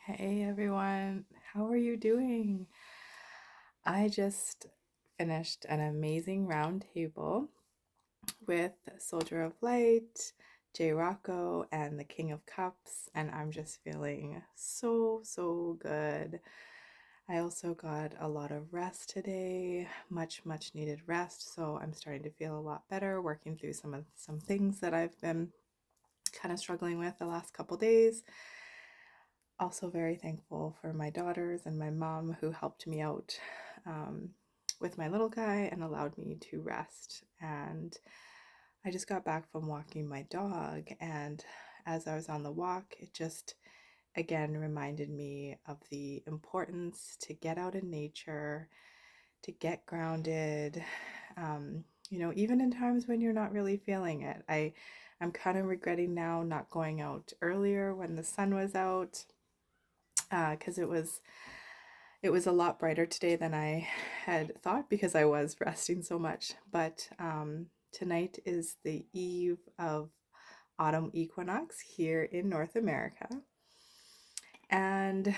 Hey everyone, how are you doing? I just finished an amazing round table with Soldier of Light, J Rocco, and the King of Cups, and I'm just feeling so good. I also got a lot of rest today, much needed rest, so I'm starting to feel a lot better, working through some things that I've been kind of struggling with the last couple days. Also very thankful for my daughters and my mom who helped me out um, with my little guy and allowed me to rest. And I just got back from walking my dog, and as I was on the walk, it just again reminded me of the importance to get out in nature, to get grounded. Even in times when you're not really feeling it. I'm kind of regretting now not going out earlier when the sun was out, because it was a lot brighter today than I had thought because I was resting so much. But tonight is the eve of Autumn Equinox here in North America, and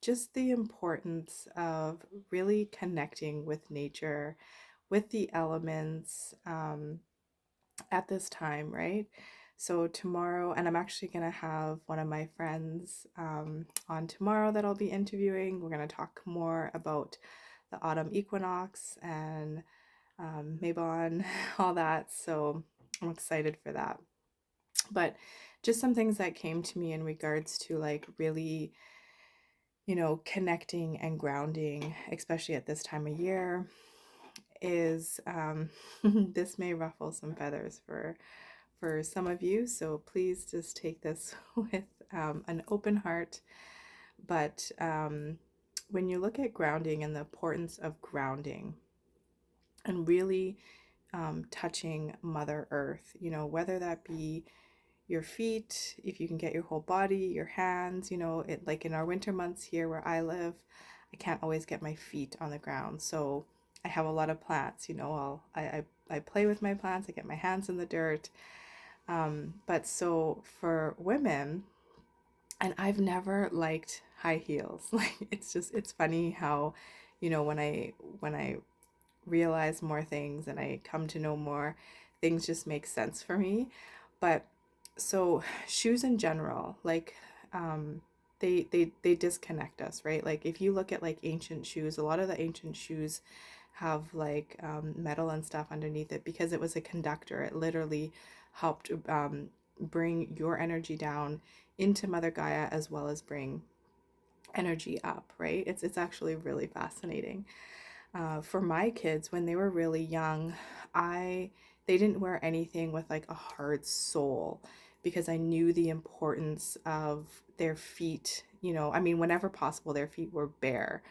just the importance of really connecting with nature, with the elements, at this time, right? So tomorrow, and I'm actually going to have one of my friends on tomorrow that I'll be interviewing. We're going to talk more about the autumn equinox and Mabon, all that. So I'm excited for that. But just some things that came to me in regards to like really, connecting and grounding, especially at this time of year, is this may ruffle some feathers for some of you, so please just take this with an open heart. But when you look at grounding and the importance of grounding and really touching Mother Earth, whether that be your feet, if you can get your whole body, your hands, it like in our winter months here where I live, I can't always get my feet on the ground. So I have a lot of plants, I play with my plants, I get my hands in the dirt. But so for women, and I've never liked high heels. Like it's funny how, when I realize more things and I come to know more, things just make sense for me. But so shoes in general, like they disconnect us, right? Like if you look at like ancient shoes, a lot of the ancient shoes have like metal and stuff underneath it because it was a conductor. It literally helped bring your energy down into Mother Gaia as well as bring energy up, right? It's actually really fascinating. For my kids, when they were really young, they didn't wear anything with like a hard sole because I knew the importance of their feet. I mean, whenever possible, their feet were bare.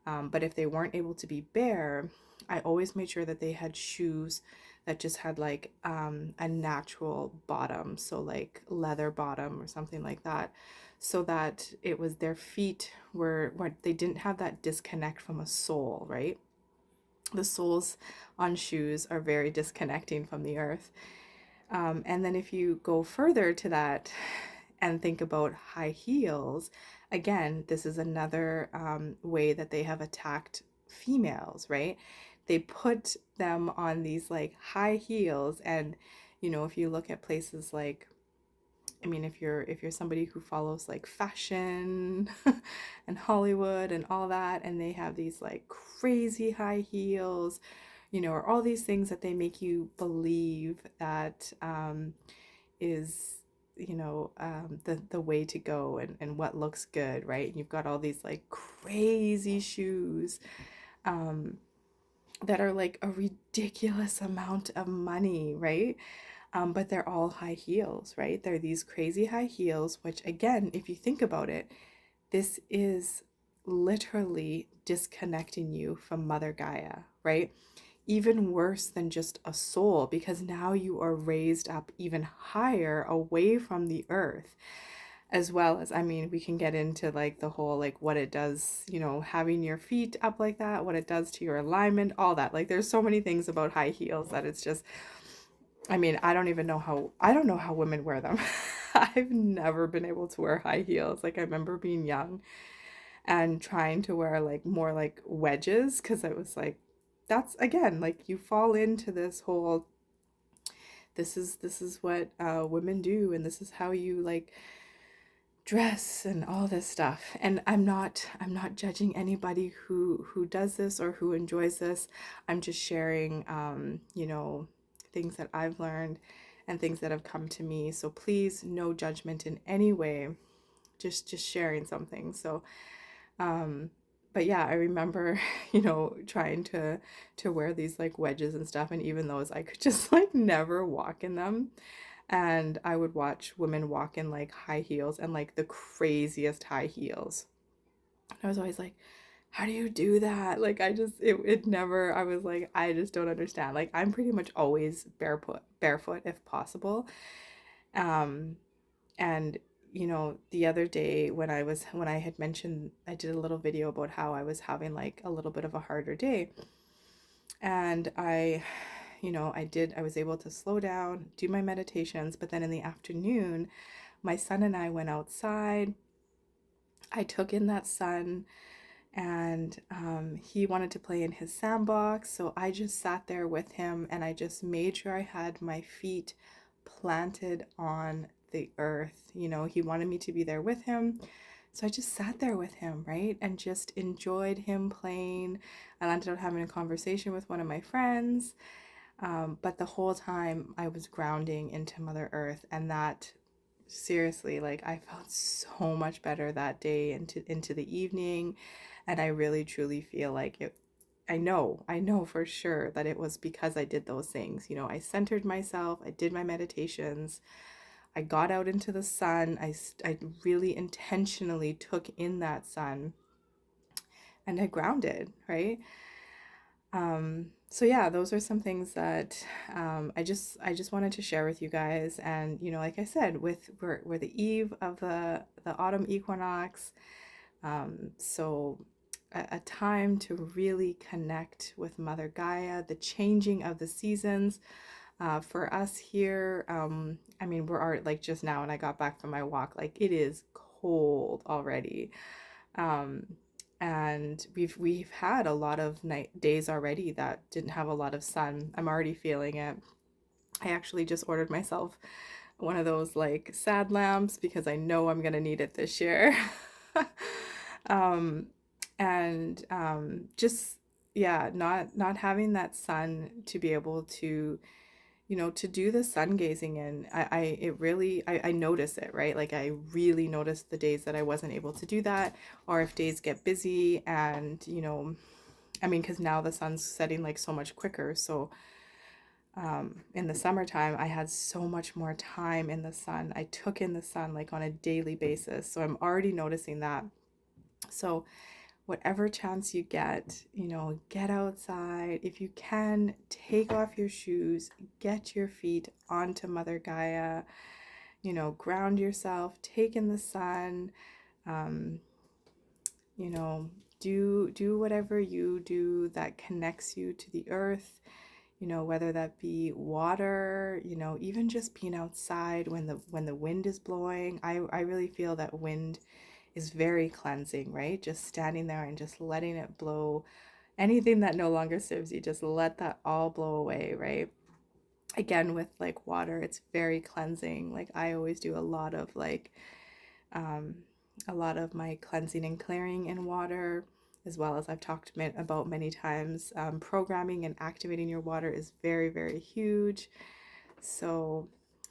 But if they weren't able to be bare, I always made sure that they had shoes that just had like a natural bottom, so like leather bottom or something like that, so that it was their feet were what they didn't have that disconnect from a sole, right? The soles on shoes are very disconnecting from the earth. And then if you go further to that and think about high heels, again, this is another way that they have attacked females, right? They put them on these like high heels, and if you look at places like, I mean, if you're somebody who follows like fashion and Hollywood and all that, and they have these like crazy high heels, or all these things that they make you believe that is, the way to go, and what looks good, right? And you've got all these like crazy shoes um, that are like a ridiculous amount of money, right? But they're all high heels, right? They're these crazy high heels, which, again, if you think about it, this is literally disconnecting you from Mother Gaia, right? Even worse than just a soul, because now you are raised up even higher away from the earth. As well as, I mean, we can get into like the whole, like what it does, having your feet up like that, what it does to your alignment, all that. Like there's so many things about high heels that it's just, I mean, I don't know how women wear them. I've never been able to wear high heels. Like I remember being young and trying to wear like more like wedges because I was like, that's again like you fall into this whole this is what women do, and this is how you like dress and all this stuff. And I'm not judging anybody who does this or who enjoys this. I'm just sharing things that I've learned and things that have come to me. So please, no judgment in any way, just sharing something. So but yeah, I remember, trying to wear these like wedges and stuff, and even those I could just like never walk in them. And I would watch women walk in like high heels and like the craziest high heels. And I was always like, how do you do that? Like it never, I was like, I just don't understand. Like I'm pretty much always barefoot if possible. Um and the other day when I had mentioned, I did a little video about how I was having like a little bit of a harder day, and I was able to slow down, do my meditations, but then in the afternoon, my son and I went outside. I took in that sun, and he wanted to play in his sandbox, so I just sat there with him and I just made sure I had my feet planted on the earth. He wanted me to be there with him. So I just sat there with him, right? And just enjoyed him playing. I ended up having a conversation with one of my friends. But the whole time I was grounding into Mother Earth, and that seriously, like I felt so much better that day into the evening, and I really truly feel like it. I know for sure that it was because I did those things. I centered myself, I did my meditations, I got out into the sun, I really intentionally took in that sun, and I grounded, right? So yeah, those are some things that I just wanted to share with you guys. And like I said, we're the eve of the autumn equinox, so a time to really connect with Mother Gaia, the changing of the seasons. For us here, I mean, we're already like just now, and I got back from my walk, like it is cold already. Um, and we've had a lot of night days already that didn't have a lot of sun. I'm already feeling it. I actually just ordered myself one of those like sad lamps because I know I'm gonna need it this year. um, and just yeah, not having that sun to be able to to do the sun gazing in, I notice it, right? Like I really notice the days that I wasn't able to do that, or if days get busy, and I mean, because now the sun's setting like so much quicker. So in the summertime, I had so much more time in the sun. I took in the sun like on a daily basis. So I'm already noticing that. So whatever chance you get, get outside. If you can, take off your shoes, get your feet onto Mother Gaia, ground yourself, take in the sun, um, you know, do whatever you do that connects you to the earth, whether that be water, even just being outside when the wind is blowing. I really feel that wind is very cleansing, right? Just standing there and just letting it blow anything that no longer serves you, just let that all blow away, right? Again, with like water, it's very cleansing. Like I always do um, a lot of my cleansing and clearing in water, as well as I've talked about many times. Programming and activating your water is very, very huge. So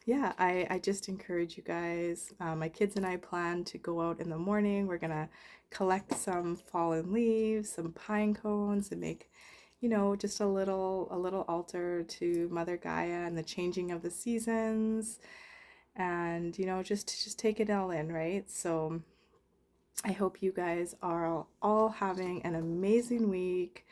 yeah, I just encourage you guys. My kids and I plan to go out in the morning. We're gonna collect some fallen leaves, some pine cones, and make, just a little altar to Mother Gaia and the changing of the seasons, and just take it all in, right? So I hope you guys are all having an amazing week.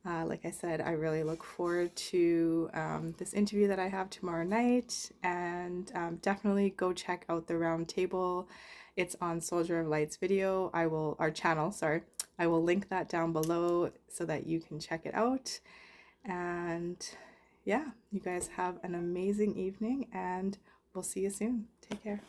Like I said, I really look forward to this interview that I have tomorrow night, and definitely go check out the round table. It's on Soldier of Light's video. Our channel, sorry. I will link that down below so that you can check it out. And yeah, you guys have an amazing evening, and we'll see you soon. Take care.